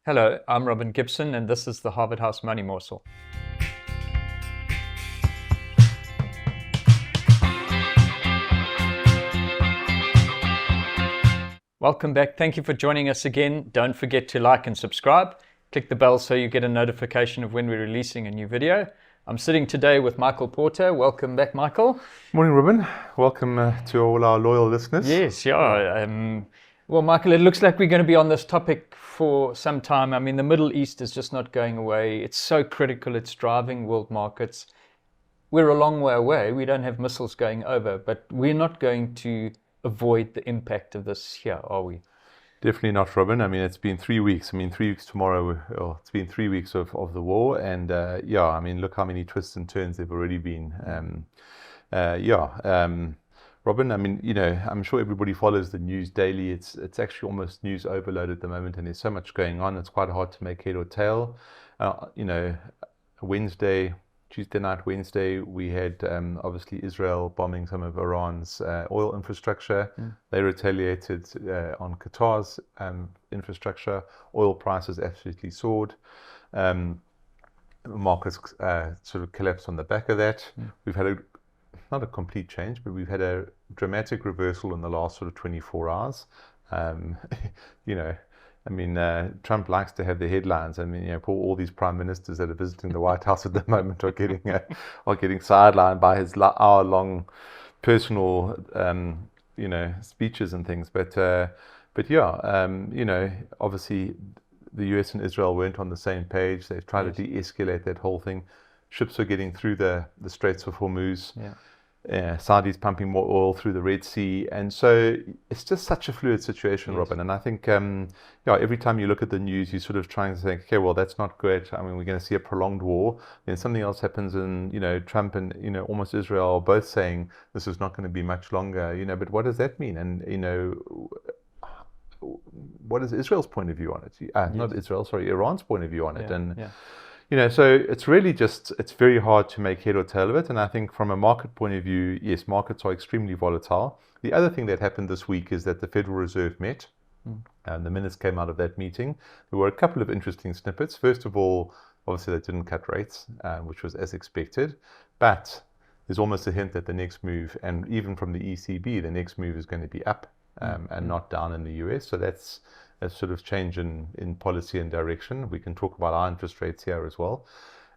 Hello, I'm Robin Gibson, and this is the Harvard House Money Morsel. Welcome back. Thank you for joining us again. Don't forget to like and subscribe. Click the bell so you get a notification of when we're releasing a new video. I'm sitting today with Michael Porter. Welcome back, Michael. Morning, Robin. Welcome to all our loyal listeners. Yes, yeah. Well, Michael, it looks like we're going to be on this topic for some time. I mean, the Middle East is just not going away. It's so critical. It's driving world markets. We're a long way away. We don't have missiles going over, but we're not going to avoid the impact of this here, are we? Definitely not, Robin. I mean, it's been 3 weeks. 3 weeks tomorrow. It's been 3 weeks of the war. And look how many twists and turns there have already been. Robin, I'm sure everybody follows the news daily. It's actually almost news overload at the moment, and there's so much going on. It's quite hard to make head or tail. Tuesday night, Wednesday, we had obviously Israel bombing some of Iran's oil infrastructure. They retaliated on Qatar's infrastructure. Oil prices absolutely soared. Markets sort of collapsed on the back of that. We've had not a complete change, but we've had a dramatic reversal in the last sort of 24 hours. Trump likes to have the headlines. All these prime ministers that are visiting the White House at the moment are getting sidelined by his hour-long personal, speeches and things. Obviously, the US and Israel weren't on the same page. They've tried to de-escalate that whole thing. Ships are getting through the Straits of Hormuz. Saudi's pumping more oil through the Red Sea, and so it's just such a fluid situation, Robin. And I think, every time you look at the news, you're sort of trying to think, okay, well, that's not good. I mean, we're going to see a prolonged war. Then something else happens, and Trump and almost Israel are both saying this is not going to be much longer. But what does that mean? And what is Israel's point of view on it? Not Israel, sorry, Iran's point of view on it. So it's really it's very hard to make head or tail of it. And I think from a market point of view, yes, markets are extremely volatile. The other thing that happened this week is that the Federal Reserve met, and the minutes came out of that meeting. There were a couple of interesting snippets. First of all, obviously they didn't cut rates, which was as expected. But there's almost a hint that the next move, and even from the ECB, the next move is going to be up and not down in the US. So that's a sort of change in policy and direction. We can talk about our interest rates here as well.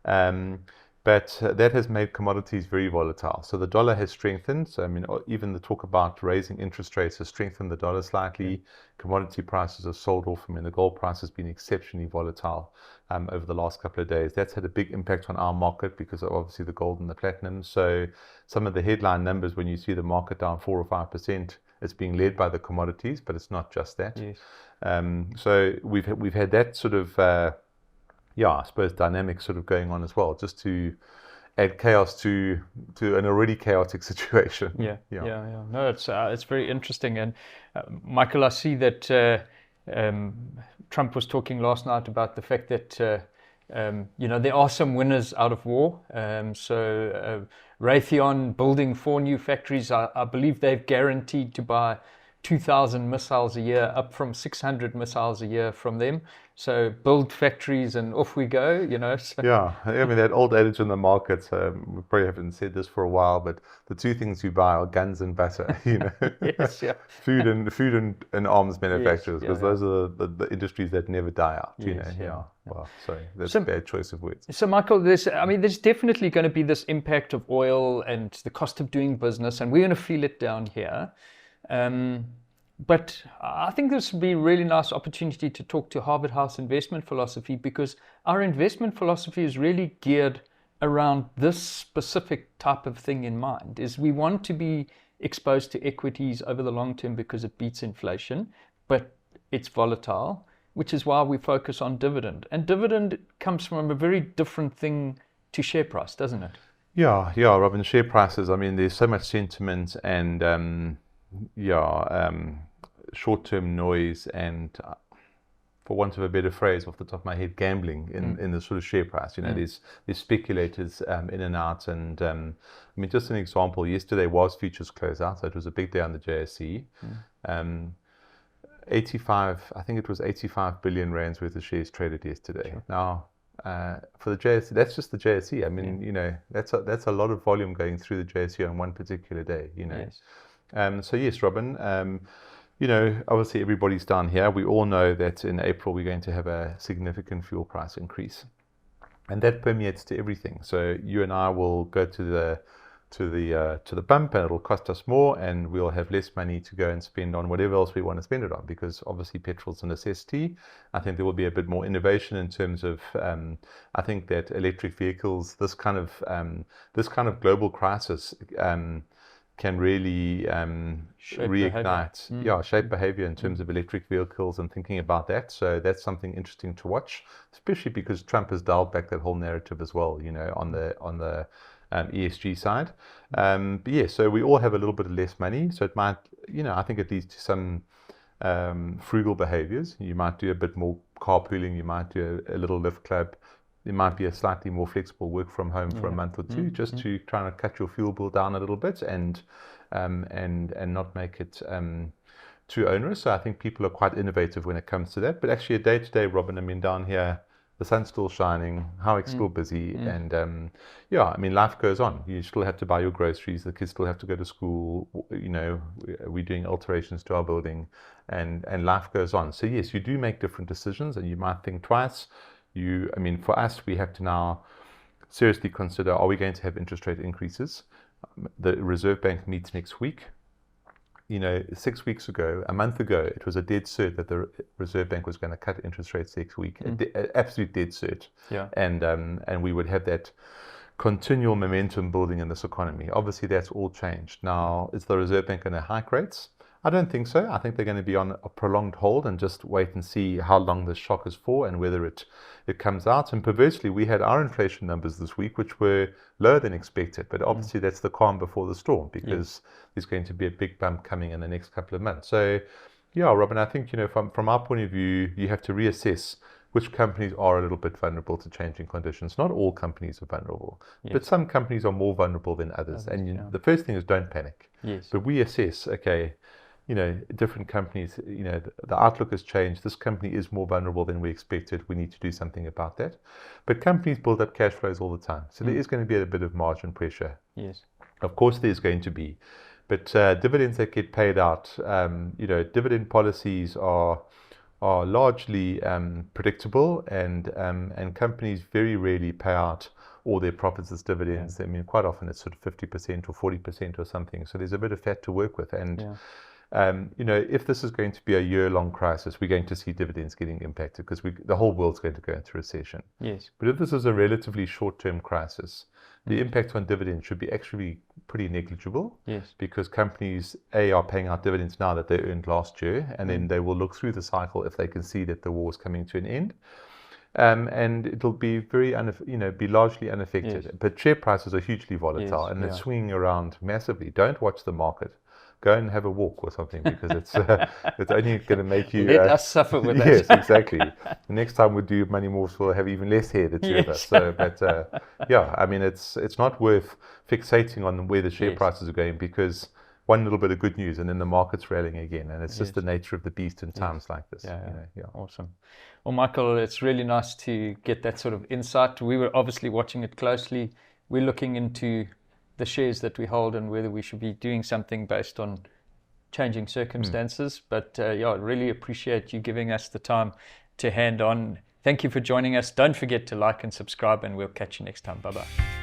But that has made commodities very volatile. So the dollar has strengthened. So, even the talk about raising interest rates has strengthened the dollar slightly. Commodity prices have sold off. The gold price has been exceptionally volatile over the last couple of days. That's had a big impact on our market because of obviously the gold and the platinum. So some of the headline numbers, when you see the market down 4 or 5%, it's being led by the commodities, but it's not just that. Yes. So we've had that sort of I suppose dynamic sort of going on as well, just to add chaos to an already chaotic situation. No, it's very interesting. And Michael, I see that Trump was talking last night about the fact that there are some winners out of war. Raytheon building 4 new factories. I believe they've guaranteed to buy 2,000 missiles a year, up from 600 missiles a year from them. So build factories and off we go, So. Yeah, that old adage in the market, we probably haven't said this for a while, but the 2 things you buy are guns and butter, Yes, yeah. Food and arms manufacturers, because those are the industries that never die out, Well, sorry, that's a bad choice of words. So Michael, there's definitely going to be this impact of oil and the cost of doing business, and we're going to feel it down here. But I think this would be a really nice opportunity to talk to Harvard House investment philosophy, because our investment philosophy is really geared around this specific type of thing in mind. Is we want to be exposed to equities over the long term because it beats inflation, but it's volatile, which is why we focus on dividend. And dividend comes from a very different thing to share price, doesn't it? Yeah, Robin, share prices, there's so much sentiment and short-term noise and, for want of a better phrase off the top of my head, gambling in the sort of share price. There's speculators in and out. And just an example, yesterday was futures closeout, so it was a big day on the JSE. 85, I think it was 85 billion rands worth of shares traded yesterday. Sure. Now, for the JSE, that's just the JSE. I mean, you know, that's a lot of volume going through the JSE on one particular day, you know. Yes. So yes, Robin, you know, obviously everybody's down here. We all know that in April we're going to have a significant fuel price increase, and that permeates to everything. So you and I will go to the pump, and it'll cost us more, and we'll have less money to go and spend on whatever else we want to spend it on, because obviously petrol's a necessity. I think there will be a bit more innovation in terms of I think that electric vehicles, this kind of global crisis can really reignite, shape behavior in terms of electric vehicles and thinking about that. So that's something interesting to watch, especially because Trump has dialed back that whole narrative as well, you know, on the ESG side. But yeah, so we all have a little bit less money, so it might, you know, I think it leads to some frugal behaviors. You might do a bit more carpooling, you might do a little lift club. There might be a slightly more flexible work from home for a month or two, just to try and cut your fuel bill down a little bit and not make it too onerous. So I think people are quite innovative when it comes to that. But actually, a day-to-day, Robin, I mean, down here, the sun's still shining, Howick's still busy, and yeah, I mean, life goes on. You still have to buy your groceries, the kids still have to go to school, you know, we're doing alterations to our building, and life goes on. So yes, you do make different decisions, and you might think twice. I mean, for us, we have to now seriously consider, are we going to have interest rate increases? The Reserve Bank meets next week. You know, 6 weeks ago, a month ago, it was a dead cert that the Reserve Bank was going to cut interest rates next week. Absolute dead cert. Yeah. And we would have that continual momentum building in this economy. Obviously, that's all changed. Now, is the Reserve Bank going to hike rates? I don't think so. I think they're going to be on a prolonged hold and just wait and see how long this shock is for and whether it comes out. And perversely, we had our inflation numbers this week, which were lower than expected. But obviously, that's the calm before the storm, because there's going to be a big bump coming in the next couple of months. So, yeah, Robin, I think, you know, from our point of view, you have to reassess which companies are a little bit vulnerable to changing conditions. Not all companies are vulnerable, but some companies are more vulnerable than others. And the first thing is, don't panic. Yes. But we assess, okay, you know, different companies, you know, the outlook has changed. This company is more vulnerable than we expected. We need to do something about that. But companies build up cash flows all the time. So there is going to be a bit of margin pressure. Yes. Of course, there's going to be. But dividends that get paid out, you know, dividend policies are largely predictable, and companies very rarely pay out all their profits as dividends. I mean, quite often it's sort of 50% or 40% or something. So there's a bit of fat to work with. And you know, if this is going to be a year-long crisis, we're going to see dividends getting impacted, because the whole world's going to go into recession. Yes. But if this is a relatively short-term crisis, the impact on dividends should be actually pretty negligible. Yes. Because companies, are paying out dividends now that they earned last year, and then they will look through the cycle if they can see that the war is coming to an end. And it'll be be largely unaffected. Yes. But share prices are hugely volatile, and they're swinging around massively. Don't watch the market. Go and have a walk or something, because it's only going to make you... Let us suffer with that. Yes, exactly. The next time we do Money Morsel, we'll have even less hair, the two of us. So, but yeah, I mean, it's not worth fixating on where the share prices are going, because one little bit of good news and then the market's rallying again. And it's just the nature of the beast in times like this. Awesome. Well, Michael, it's really nice to get that sort of insight. We were obviously watching it closely. We're looking into the shares that we hold and whether we should be doing something based on changing circumstances. But yeah, I really appreciate you giving us the time to hand on. Thank you for joining us. Don't forget to like and subscribe, and we'll catch you next time. Bye-bye.